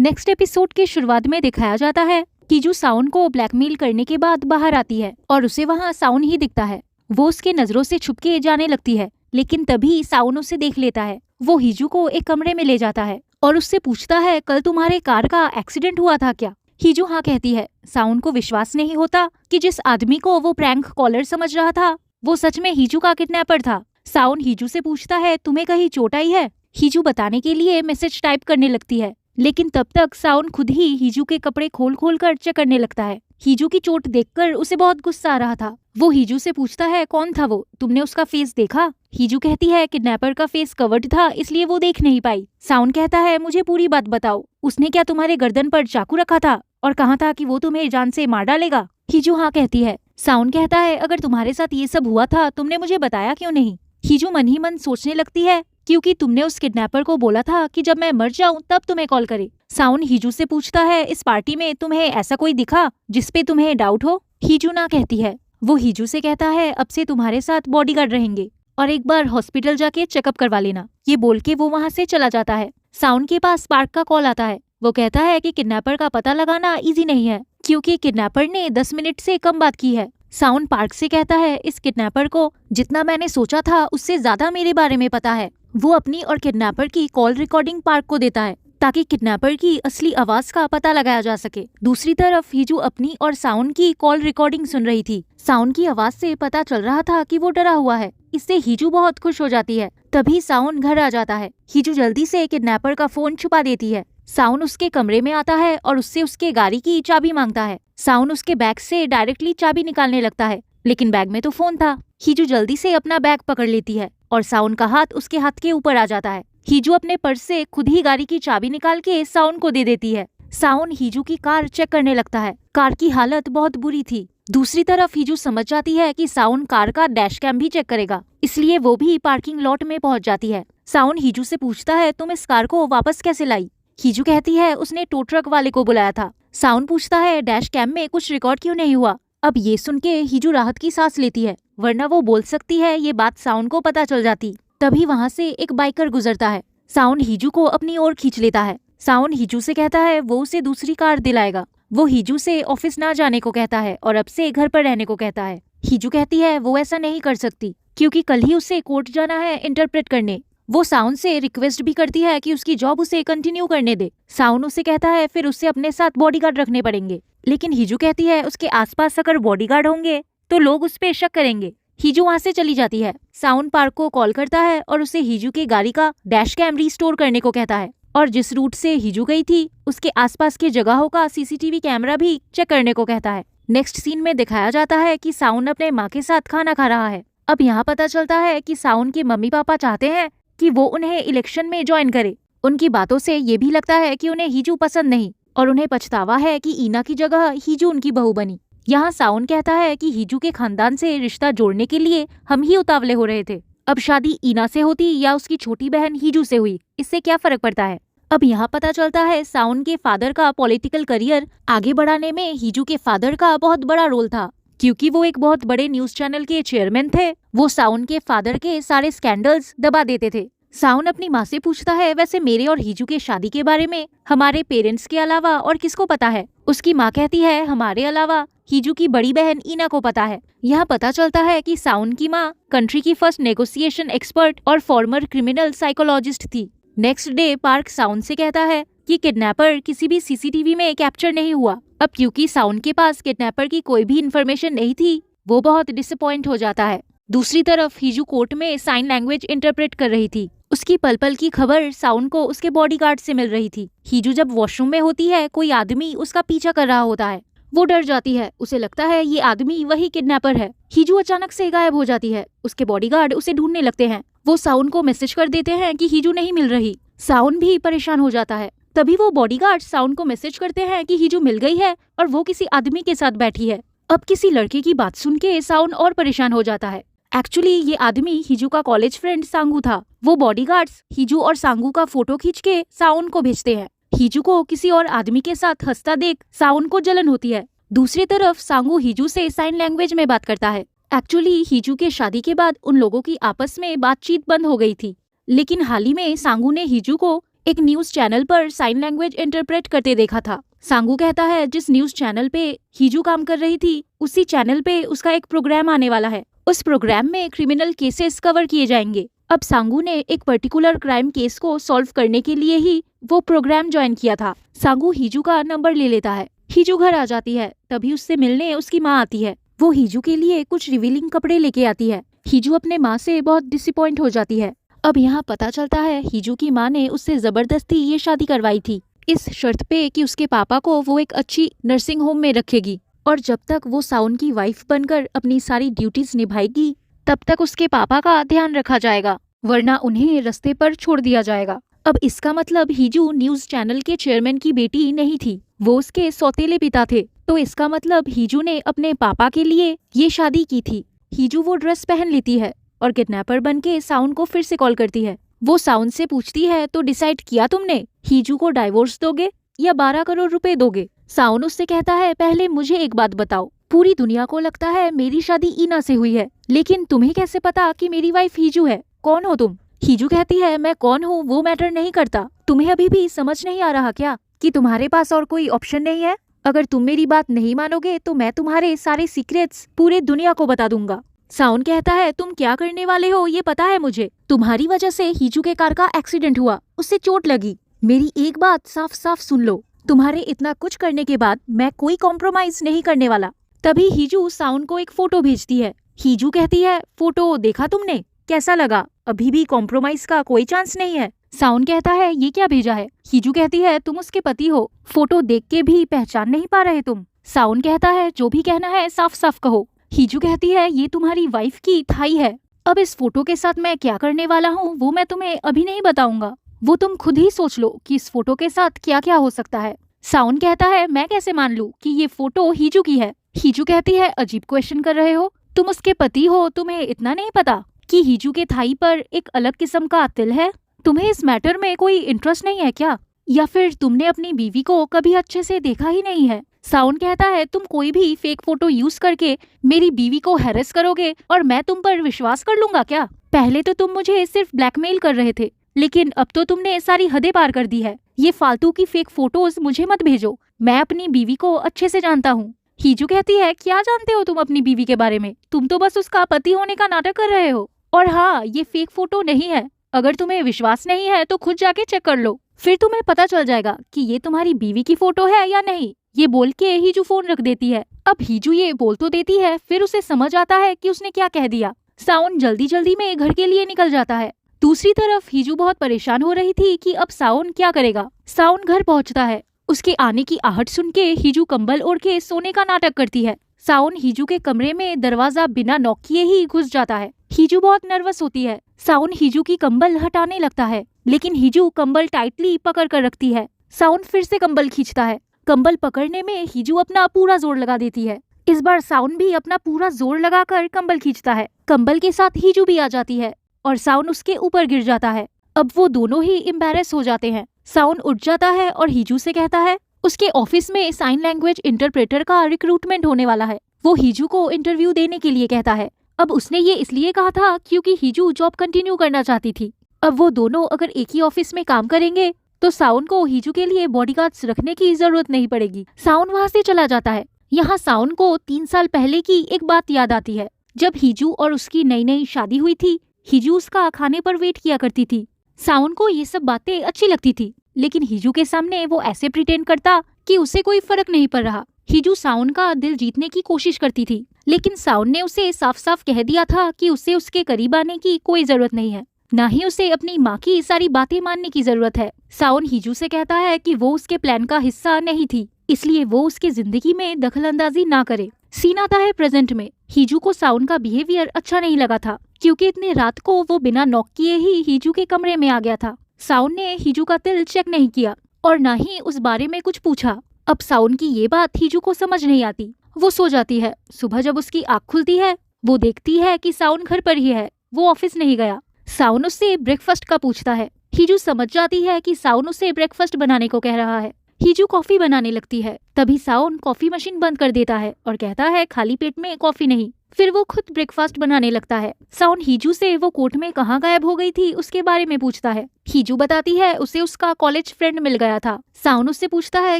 Next episode के शुरुआत में दिखाया जाता है कि जो साउन को ब्लैकमेल करने के बाद बाहर आती है और उसे वहाँ साउन ही दिखता है। वो उसके नजरों से छुपके जाने लगती है, लेकिन तभी साउन उसे देख लेता है। वो हीजू को एक कमरे में ले जाता है और उससे पूछता है, कल तुम्हारे कार का एक्सीडेंट हुआ था क्या? हीजू हाँ कहती है। साउन को विश्वास नहीं होता कि जिस आदमी को वो प्रैंक कॉलर समझ रहा था वो सच में हीजू का किडनैपर था। साउन हीजू से पूछता है, तुम्हें कहीं चोट आई है? हीजू बताने के लिए मैसेज टाइप करने लगती है, लेकिन तब तक साउन खुद ही हीजू के कपड़े खोल खोल कर चेक करने लगता है। हीजू की चोट देखकर उसे बहुत गुस्सा आ रहा था। वो हीजू से पूछता है, कौन था वो? तुमने उसका फेस देखा? हीजू कहती है, किडनैपर का फेस कवर्ड था इसलिए वो देख नहीं पाई। साउन कहता है, मुझे पूरी बात बताओ, उसने क्या तुम्हारे गर्दन पर चाकू रखा था और कहा था कि वो तुम्हें जान से मार डालेगा? हीजू हाँ कहती है। साउन कहता है, अगर तुम्हारे साथ ये सब हुआ था तुमने मुझे बताया क्यों नहीं? हीजू मन ही मन सोचने लगती है, क्योंकि तुमने उस किडनैपर को बोला था कि जब मैं मर जाऊं तब तुम्हें कॉल करे। साउन हीजू से पूछता है, इस पार्टी में तुम्हें ऐसा कोई दिखा जिसपे तुम्हें डाउट हो? हीजू ना कहती है। वो हीजू से कहता है, अब से तुम्हारे साथ बॉडीगार्ड रहेंगे और एक बार हॉस्पिटल जाके चेकअप करवा लेना। ये बोल के वो वहाँ से चला जाता है। साउन के पास पार्क का कॉल आता है। वो कहता है कि किडनैपर का पता लगाना इजी नहीं है, क्योंकि किडनैपर ने 10 मिनट से कम बात की है। साउन पार्क से कहता है, इस किडनैपर को जितना मैंने सोचा था उससे ज्यादा मेरे बारे में पता है। वो अपनी और किडनैपर की कॉल रिकॉर्डिंग पार्क को देता है ताकि किडनैपर की असली आवाज का पता लगाया जा सके। दूसरी तरफ हीजू अपनी और साउन की कॉल रिकॉर्डिंग सुन रही थी। साउन की आवाज से पता चल रहा था कि वो डरा हुआ है। इससे हीजू बहुत खुश हो जाती है। तभी साउन घर आ जाता है। हीजू जल्दी से किडनैपर का फोन छुपा देती है। साउन उसके कमरे में आता है और उससे उसके गाड़ी की चाबी मांगता है। साउन उसके बैग से डायरेक्टली चाबी निकालने लगता है, लेकिन बैग में तो फोन था। हीजू जल्दी से अपना बैग पकड़ लेती है और साउन का हाथ उसके हाथ के ऊपर आ जाता है। हीजू अपने पर्स से खुद ही गाड़ी की चाबी निकाल के साउन को दे देती है। साउन हीजू की कार चेक करने लगता है। कार की हालत बहुत बुरी थी। दूसरी तरफ हीजू समझ जाती है कि साउन कार का डैश कैम भी चेक करेगा, इसलिए वो भी पार्किंग लॉट में पहुंच जाती है। साउन हीजू से पूछता है, तुम इस कार को वापस कैसे लाई? हीजू कहती है, उसने टो ट्रक वाले को बुलाया था। साउन पूछता है, डैश कैम में कुछ रिकॉर्ड क्यों नहीं हुआ? अब ये सुन के हीजू राहत की सांस लेती है, वरना वो बोल सकती है ये बात साउन को पता चल जाती। तभी वहाँ से एक बाइकर गुजरता है। साउन हीजू को अपनी ओर खींच लेता है। साउन हीजू से कहता है वो उसे दूसरी कार दिलाएगा। वो हीजू से ऑफिस ना जाने को कहता है और अब से घर पर रहने को कहता है। हीजू कहती है वो ऐसा नहीं कर सकती, क्योंकि कल ही उसे कोर्ट जाना है इंटरप्रेट करने। वो साउन से रिक्वेस्ट भी करती है कि उसकी जॉब उसे कंटिन्यू करने दे। साउन उसे कहता है फिर उसे अपने साथ बॉडीगार्ड रखने पड़ेंगे, लेकिन हीजू कहती है उसके आसपास अगर बॉडीगार्ड होंगे तो लोग उस पे शक करेंगे। हीजू वहाँ से चली जाती है। साउन पार्क को कॉल करता है और उसे हीजू की गाड़ी का डैश कैम रिस्टोर करने को कहता है और जिस रूट से हीजू गई थी उसके आसपास के जगहों का सीसीटीवी कैमरा भी चेक करने को कहता है। नेक्स्ट सीन में दिखाया जाता है कि साउन अपने माँ के साथ खाना खा रहा है। अब यहाँ पता चलता है कि साउन के मम्मी पापा चाहते हैं कि वो उन्हें इलेक्शन में ज्वाइन करे। उनकी बातों से ये भी लगता है कि उन्हें हीजू पसंद नहीं और उन्हें पछतावा है कि ईना की जगह हीजू उनकी बहू बनी। यहाँ साउन कहता है कि हीजू के खानदान से रिश्ता जोड़ने के लिए हम ही उतावले हो रहे थे। अब शादी ईना से होती या उसकी छोटी बहन हीजू से हुई, इससे क्या फर्क पड़ता है? अब यहाँ पता चलता है साउन के फादर का पॉलिटिकल करियर आगे बढ़ाने में हीजू के फादर का बहुत बड़ा रोल था, क्योंकि वो एक बहुत बड़े न्यूज चैनल के चेयरमैन थे। वो साउन के फादर के सारे स्कैंडल्स दबा देते थे। साउन अपनी माँ से पूछता है, वैसे मेरे और हीजू के शादी के बारे में हमारे पेरेंट्स के अलावा और किसको पता है? उसकी माँ कहती है, हमारे अलावा हीजू की बड़ी बहन ईना को पता है। यहाँ पता चलता है कि साउन की माँ कंट्री की फर्स्ट नेगोशिएशन एक्सपर्ट और फॉर्मर क्रिमिनल साइकोलॉजिस्ट थी। नेक्स्ट डे पार्क साउन से कहता है कि किडनैपर किसी भी सीसीटीवी में कैप्चर नहीं हुआ। अब क्योंकि साउन के पास किडनैपर की कोई भी इन्फॉर्मेशन नहीं थी, वो बहुत डिसअपॉइंट हो जाता है। दूसरी तरफ हीजू कोर्ट में साइन लैंग्वेज इंटरप्रेट कर रही थी। उसकी पल पल की खबर साउन को उसके बॉडीगार्ड से मिल रही थी। हीजू जब वॉशरूम में होती है, कोई आदमी उसका पीछा कर रहा होता है। वो डर जाती है, उसे लगता है ये आदमी वही किडनैपर है। हीजू अचानक से गायब हो जाती है। उसके बॉडीगार्ड उसे ढूंढने लगते हैं। वो साउन को मैसेज कर देते हैं कि हीजू नहीं मिल रही। साउन भी परेशान हो जाता है। तभी वो बॉडीगार्ड साउन को मैसेज करते हैं कि हीजू मिल गई है और वो किसी आदमी के साथ बैठी है। अब किसी लड़के की बात सुन के साउन और परेशान हो जाता है। एक्चुअली ये आदमी हीजू का कॉलेज फ्रेंड सांगू था। वो बॉडीगार्ड्स हीजू और सांगू का फोटो खींच के साउन को भेजते हैं। हीजू को किसी और आदमी के साथ हंसता देख साउन को जलन होती है। दूसरी तरफ सांगू हीजू से साइन लैंग्वेज में बात करता है। एक्चुअली हीजू के शादी के बाद उन लोगों की आपस में बातचीत बंद हो गई थी, लेकिन हाल ही में सांगू ने हीजू को एक न्यूज चैनल पर साइन लैंग्वेज इंटरप्रेट करते देखा था। सांगू कहता है जिस न्यूज चैनल पे हीजू काम कर रही थी उसी चैनल पे उसका एक प्रोग्राम आने वाला है। उस प्रोग्राम में क्रिमिनल केसेस कवर किए जाएंगे। अब सांगू ने एक पर्टिकुलर क्राइम केस को सॉल्व करने के लिए ही वो प्रोग्राम ज्वाइन किया था। सांगू हीजू का नंबर ले लेता है। हीजू घर आ जाती है, तभी उससे मिलने उसकी माँ आती है। वो हीजू के लिए कुछ रिवीलिंग कपड़े लेके आती है। हीजू अपने माँ से बहुत डिसअपॉइंट हो जाती है। अब यहाँ पता चलता है हीजू की माँ ने उससे जबरदस्ती ये शादी करवाई थी, इस शर्त पे कि उसके पापा को वो एक अच्छी नर्सिंग होम में रखेगी और जब तक वो साउन की वाइफ बनकर अपनी सारी ड्यूटीज निभाएगी तब तक उसके पापा का ध्यान रखा जाएगा, वरना उन्हें रास्ते पर छोड़ दिया जाएगा। अब इसका मतलब हीजू न्यूज चैनल के चेयरमैन की बेटी नहीं थी, वो उसके सौतेले पिता थे। तो इसका मतलब हीजू ने अपने पापा के लिए ये शादी की थी। हीजू वो ड्रेस पहन लेती है और किडनैपर बनके साउन को फिर से कॉल करती है। वो साउन से पूछती है तो डिसाइड किया तुमने, हीजू को डाइवोर्स दोगे या 12 करोड़ रुपए दोगे? साउन उससे कहता है पहले मुझे एक बात बताओ, पूरी दुनिया को लगता है मेरी शादी ईना से हुई है, लेकिन तुम्हें कैसे पता कि मेरी वाइफ हीजू है? कौन हो तुम? हीजू कहती है मैं कौन हूँ वो मैटर नहीं करता, तुम्हें अभी भी समझ नहीं आ रहा क्या कि तुम्हारे पास और कोई ऑप्शन नहीं है? अगर तुम मेरी बात नहीं मानोगे तो मैं तुम्हारे सारे सीक्रेट्स पूरे दुनिया को बता दूंगा। साउन कहता है तुम क्या करने वाले हो ये पता है मुझे, तुम्हारी वजह से हीजू के कार का एक्सीडेंट हुआ, उससे चोट लगी। मेरी एक बात साफ साफ सुन लो, तुम्हारे इतना कुछ करने के बाद मैं कोई कॉम्प्रोमाइज नहीं करने वाला। तभी हीजू साउन को एक फोटो भेजती है। हीजू कहती है फोटो देखा तुमने, कैसा लगा? अभी भी कॉम्प्रोमाइज का कोई चांस नहीं है। साउन कहता है ये क्या भेजा है? हीजू कहती है तुम उसके पति हो, फोटो देख के भी पहचान नहीं पा रहे तुम? साउन कहता है जो भी कहना है साफ साफ कहो। हीजू कहती है ये तुम्हारी वाइफ की थाई है। अब इस फोटो के साथ मैं क्या करने वाला हूँ वो मैं तुम्हें अभी नहीं बताऊंगा, वो तुम खुद ही सोच लो कि इस फोटो के साथ क्या क्या हो सकता है। साउन कहता है मैं कैसे मान लूं कि ये फोटो हीजू की है? हीजू कहती है अजीब क्वेश्चन कर रहे हो, तुम उसके पति हो, तुम्हें इतना नहीं पता कि हीजू के थाई पर एक अलग किस्म का तिल है? तुम्हें इस मैटर में कोई इंटरेस्ट नहीं है क्या, या फिर तुमने अपनी बीवी को कभी अच्छे से देखा ही नहीं है? साउन कहता है तुम कोई भी फेक फोटो यूज करके मेरी बीवी को हैरेस करोगे और मैं तुम पर विश्वास कर लूंगा क्या? पहले तो तुम मुझे सिर्फ ब्लैकमेल कर रहे थे, लेकिन अब तो तुमने सारी हदें पार कर दी है। ये फालतू की फेक फोटोज मुझे मत भेजो, मैं अपनी बीवी को अच्छे से जानता हूँ। हीजू कहती है क्या जानते हो तुम अपनी बीवी के बारे में, तुम तो बस उसका पति होने का नाटक कर रहे हो। और हाँ, ये फेक फोटो नहीं है, अगर तुम्हें विश्वास नहीं है तो खुद जाके चेक कर लो, फिर तुम्हें पता चल जाएगा कि ये तुम्हारी बीवी की फोटो है या नहीं। ये बोल के हीजू फोन रख देती है। अब हीजू ये बोल तो देती है, फिर उसे समझ आता है कि उसने क्या कह दिया। साउन जल्दी जल्दी में घर के लिए निकल जाता है। दूसरी तरफ हीजू बहुत परेशान हो रही थी कि अब साउन क्या करेगा। साउन घर पहुंचता है। उसके आने की आहट सुन के हीजू कंबल ओढ़ के सोने का नाटक करती है। साउन हीजू के कमरे में दरवाजा बिना नॉक किए ही घुस जाता है। हीजू बहुत नर्वस होती है। साउन हीजू की कंबल हटाने लगता है, लेकिन हीजू कंबल टाइटली पकड़ कर रखती है। साउन फिर से कंबल खींचता है। कंबल पकड़ने में हीजू अपना पूरा जोर लगा देती है। इस बार साउन भी अपना पूरा जोर लगाकर कंबल खींचता है। कंबल के साथ हीजू भी आ जाती है और साउन उसके ऊपर गिर जाता है। अब वो दोनों ही एम्बैरेस हो जाते हैं। साउन उठ जाता है और हीजू से कहता है उसके ऑफिस में साइन लैंग्वेज इंटरप्रेटर का रिक्रूटमेंट होने वाला है। वो हीजू को इंटरव्यू देने के लिए कहता है। अब उसने ये इसलिए कहा था क्योंकि हीजू जॉब कंटिन्यू करना चाहती थी। अब वो दोनों अगर एक ही ऑफिस में काम करेंगे तो साउन को हीजू के लिए बॉडीगार्ड्स रखने की जरूरत नहीं पड़ेगी। साउन वहाँ से चला जाता है। यहाँ साउन को 3 साल पहले की एक बात याद आती है, जब हीजू और उसकी नई नई शादी हुई थी। हीजू उसका खाने पर वेट किया करती थी। साउन को ये सब बातें अच्छी लगती थी, लेकिन हीजू के सामने वो ऐसे प्रिटेंड करता कि उसे कोई फर्क नहीं पड़ रहा। हीजू साउन का दिल जीतने की कोशिश करती थी, लेकिन साउन ने उसे साफ साफ कह दिया था कि उसे उसके करीब आने की कोई जरूरत नहीं है, ना ही उसे अपनी माँ की सारी बातें मानने की जरूरत है। साउन हीजू से कहता है कि वो उसके प्लान का हिस्सा नहीं थी, इसलिए वो उसकी जिंदगी में दखल अंदाजी ना करे। सीन आता है प्रेजेंट में। हीजू को साउन का बिहेवियर अच्छा नहीं लगा था, क्योंकि इतने रात को वो बिना नॉक किए ही हीजू के कमरे में आ गया था। साउन ने हीजू का तिल चेक नहीं किया और ना ही उस बारे में कुछ पूछा। अब साउन की ये बात हीजू को समझ नहीं आती। वो सो जाती है। सुबह जब उसकी आँख खुलती है, वो देखती है कि साउन घर पर ही है, वो ऑफिस नहीं गया। साउन उससे ब्रेकफास्ट का पूछता है। हीजू समझ जाती है कि साउन उसे ब्रेकफास्ट बनाने को कह रहा है। हीजू कॉफी बनाने लगती है। तभी साउन कॉफी मशीन बंद कर देता है और कहता है खाली पेट में कॉफी नहीं। फिर वो खुद ब्रेकफास्ट बनाने लगता है। साउन हीजू से वो कोर्ट में कहाँ गायब हो गई थी उसके बारे में पूछता है। हीजू बताती है उसे उसका कॉलेज फ्रेंड मिल गया था। साउन उससे पूछता है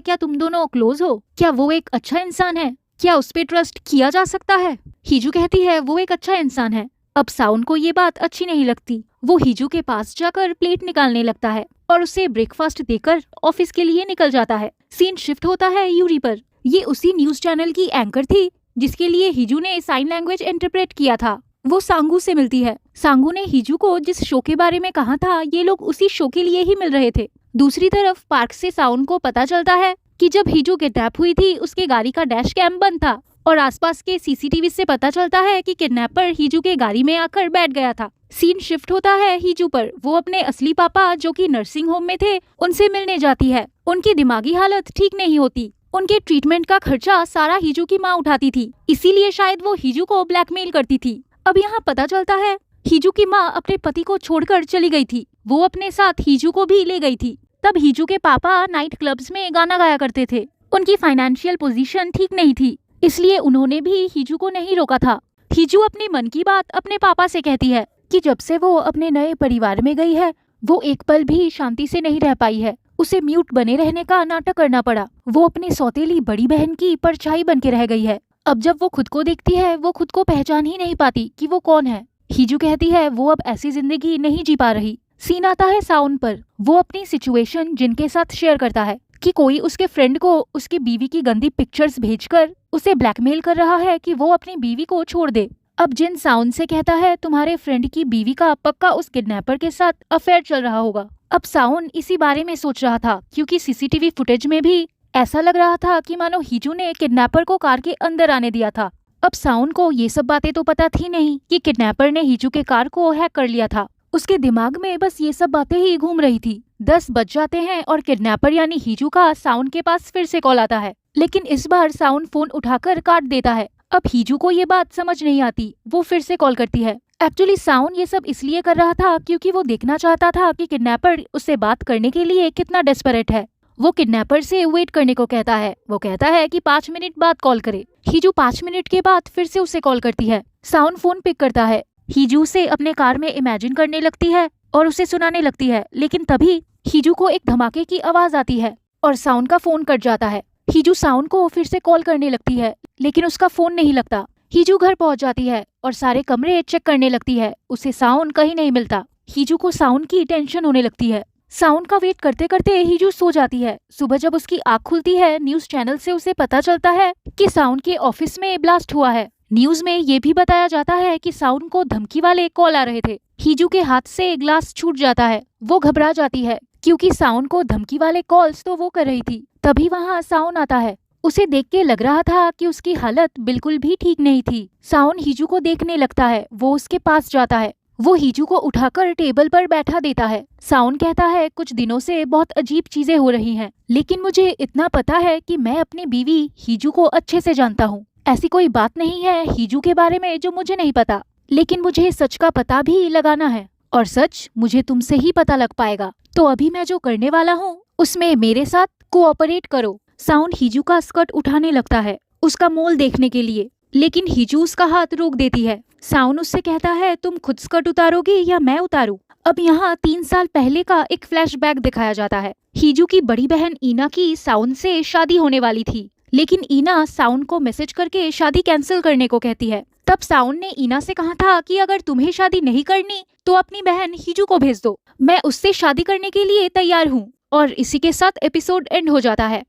क्या तुम दोनों क्लोज हो, क्या वो एक अच्छा इंसान है, क्या उस पे ट्रस्ट किया जा सकता है। हीजू कहती है वो एक अच्छा इंसान है। अब साउन को ये बात अच्छी नहीं लगती। वो हीजू के पास जाकर प्लेट निकालने लगता है और उसे ब्रेकफास्ट देकर ऑफिस के लिए निकल जाता है। सीन शिफ्ट होता है यूरी पर। ये उसी न्यूज चैनल की एंकर थी जिसके लिए हीजू ने साइन लैंग्वेज इंटरप्रेट किया था। वो सांगू से मिलती है। सांगू ने हीजू को जिस शो के बारे में कहा था ये लोग उसी शो के लिए ही मिल रहे थे। दूसरी तरफ पार्क से साउन को पता चलता है कि जब हीजू किडनैप हुई थी उसके गाड़ी का डैश कैम बंद था और आसपास के सीसीटीवी से पता चलता है कि किडनैपर हीजू के गाड़ी में आकर बैठ गया था। सीन शिफ्ट होता है हीजू पर। वो अपने असली पापा जो कि नर्सिंग होम में थे उनसे मिलने जाती है। उनकी दिमागी हालत ठीक नहीं होती। उनके ट्रीटमेंट का खर्चा सारा हीजू की माँ उठाती थी, इसीलिए शायद वो हीजू को ब्लैकमेल करती थी। अब यहाँ पता चलता है हीजू की माँ अपने पति को छोड़कर चली गई थी। वो अपने साथ हीजू को भी ले गई थी। तब हीजू के पापा नाइट क्लब्स में गाना गाया करते थे। उनकी फाइनेंशियल पोजीशन ठीक नहीं थी, इसलिए उन्होंने भी हीजू को नहीं रोका था। हीजू अपने मन की बात अपने पापा से कहती है कि जब से वो अपने नए परिवार में गई है वो एक पल भी शांति से नहीं रह पाई है। उसे म्यूट बने रहने का नाटक करना पड़ा। वो अपनी सौतेली बड़ी बहन की परछाई बन के रह गई है। अब जब वो खुद को देखती है वो खुद को पहचान ही नहीं पाती कि वो कौन है। हीजू कहती है वो अब ऐसी जिंदगी नहीं जी पा रही। सीन आता है साउन पर। वो अपनी सिचुएशन जिनके साथ शेयर करता है कि कोई उसके फ्रेंड को उसकी बीवी की गंदी पिक्चर्स भेजकर उसे ब्लैकमेल कर रहा है कि वो अपनी बीवी को छोड़ दे। अब जिन साउन से कहता है तुम्हारे फ्रेंड की बीवी का पक्का उस किडनैपर के साथ अफेयर चल रहा होगा। अब साउन इसी बारे में सोच रहा था क्योंकि सीसीटीवी फुटेज में भी ऐसा लग रहा था कि मानो हीजू ने किडनैपर को कार के अंदर आने दिया था। अब साउन को ये सब बातें तो पता थी नहीं कि किडनैपर ने हीजू के कार को हैक कर लिया था। उसके दिमाग में बस ये सब बातें ही घूम रही थी। 10 बज जाते हैं और किडनैपर यानी हीजू का साउन के पास फिर से कॉल आता है, लेकिन इस बार साउन फोन उठाकर काट देता है। अब हीजू को ये बात समझ नहीं आती। वो फिर से कॉल करती है। एक्चुअली साउन ये सब इसलिए कर रहा था क्योंकि वो देखना चाहता था कि किडनैपर उससे बात करने के लिए कितना डेस्परेट है। वो किडनैपर से वेट करने को कहता है। वो कहता है कि 5 मिनट बाद कॉल करे। हीजू 5 मिनट के बाद फिर से उसे कॉल करती है। साउन फोन पिक करता है। हीजू से अपने कार में इमेजिन करने लगती है और उसे सुनाने लगती है, लेकिन तभी हीजू को एक धमाके की आवाज आती है और साउन का फोन कट जाता है। हीजू साउन को फिर से कॉल करने लगती है, लेकिन उसका फोन नहीं लगता। हीजू घर पहुंच जाती है और सारे कमरे चेक करने लगती है। उसे साउन कहीं नहीं मिलता। हीजू को साउन की टेंशन होने लगती है। साउन का वेट करते करते हीजू सो जाती है। सुबह जब उसकी आँख खुलती है न्यूज चैनल से उसे पता चलता है कि साउन के ऑफिस में ब्लास्ट हुआ है। न्यूज में ये भी बताया जाता है कि साउन को धमकी वाले कॉल आ रहे थे। हीजू के हाथ से ग्लास छूट जाता है। वो घबरा जाती है क्योंकि साउन को धमकी वाले कॉल्स तो वो कर रही थी। तभी वहाँ साउन आता है। उसे देख के लग रहा था कि उसकी हालत बिल्कुल भी ठीक नहीं थी। साउन हीजू को देखने लगता है। वो उसके पास जाता है। वो हीजू को उठाकर टेबल पर बैठा देता है। साउन कहता है कुछ दिनों से बहुत अजीब चीजें हो रही हैं, लेकिन मुझे इतना पता है कि मैं अपनी बीवी हीजू को अच्छे से जानता हूँ। ऐसी कोई बात नहीं है हीजू के बारे में जो मुझे नहीं पता, लेकिन मुझे सच का पता भी लगाना है और सच मुझे तुमसे ही पता लग पाएगा। तो अभी मैं जो करने वाला हूँ उसमें मेरे साथ कोऑपरेट करो। साउन हीजू का स्कर्ट उठाने लगता है उसका मोल देखने के लिए, लेकिन हीजू उसका हाथ रोक देती है। साउन उससे कहता है तुम खुद स्कर्ट उतारोगी या मैं उतारूं? अब यहाँ 3 साल पहले का एक फ्लैशबैक दिखाया जाता है। हीजू की बड़ी बहन ईना की साउन से शादी होने वाली थी, लेकिन ईना साउन को मैसेज करके शादी कैंसिल करने को कहती है। तब साउन ने ईना से कहा था कि अगर तुम्हें शादी नहीं करनी तो अपनी बहन हीजू को भेज दो, मैं उससे शादी करने के लिए तैयार हूँ। और इसी के साथ एपिसोड एंड हो जाता है।